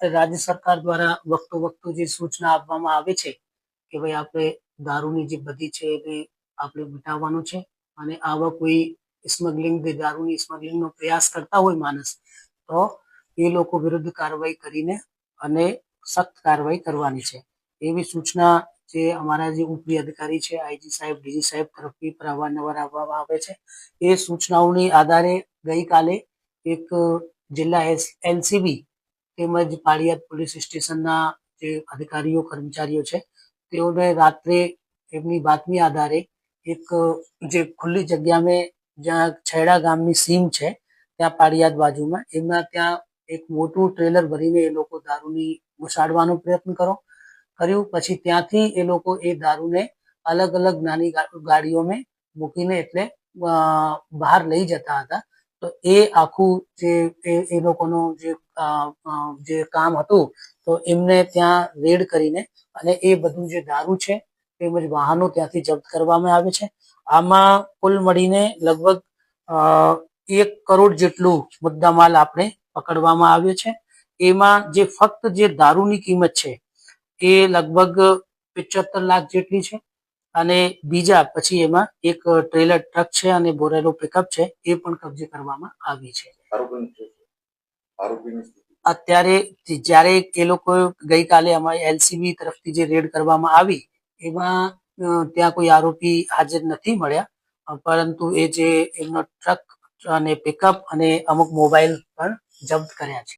રાજ્ય સરકાર દ્વારા વખતો જે સૂચના આપવામાં આવે છે કે ભાઈ આપણે દારૂની જે બધી છે એને આપણે મિટાવવાનું છે, અને આવા કોઈ સ્મગલિંગ દારૂની સ્મગલિંગનો પ્રયાસ કરતા હોય માણસ, તો એ લોકો વિરુદ્ધ કાર્યવાહી કરીને અને સખ્ત કાર્યવાહી કરવાની છે, એવી સૂચના જે અમારા જે ઉપરી અધિકારી છે આઈજી સાહેબ, ડીજી સાહેબ તરફથી અવારનવાર આપવામાં આવે છે. એ સૂચનાઓની આધારે ગઈકાલે એક જિલ્લા એલસીબી તેમજ પાળિયાદ પોલીસ સ્ટેશનના જે અધિકારીઓ કર્મચારીઓ છે તેઓને રાત્રે એમની બાતમી આધારે એક જે ખુલ્લી જગ્યામાં જ્યાં છેડા ગામની સીમ છે ત્યાં પાળિયાદ બાજુમાં એમના ત્યાં એક મોટું ટ્રેલર ભરીને એ લોકો દારૂની ઘુસાડવાનો પ્રયત્ન કર્યું. પછી ત્યાંથી એ લોકો એ દારૂને અલગ અલગ નાની ગાડીઓમાં મૂકીને એટલે બહાર લઈ જતા હતા. તો એ આખું જે એ લોકોનું જે કામ હતું, તો એમને ત્યાં રેડ કરીને અને એ બધું જે દારૂ છે તેમજ વાહનો ત્યાંથી જપ્ત કરવામાં આવે છે. આમાં કુલ મળીને લગભગ 1 કરોડ જેટલું મુદ્દામાલ આપણે પકડવામાં આવ્યો છે. એમાં જે ફક્ત જે દારૂની કિંમત છે એ લગભગ 75 લાખ જેટલી છે, અને બીજા પછી એમાં એક ટ્રેલર ટ્રક છે અને બોરેલો પિકઅપ છે એ પણ કબજે કરવામાં આવી છે. અત્યારે જ્યારે એ લોકો ગઈકાલે અમારી એલસીબી તરફથી જે રેડ કરવામાં આવી એમાં ત્યાં કોઈ આરોપી હાજર નથી મળ્યા, પરંતુ એ જે એમનો ટ્રક અને પિકઅપ અને અમુક મોબાઈલ પણ જપ્ત કર્યા છે.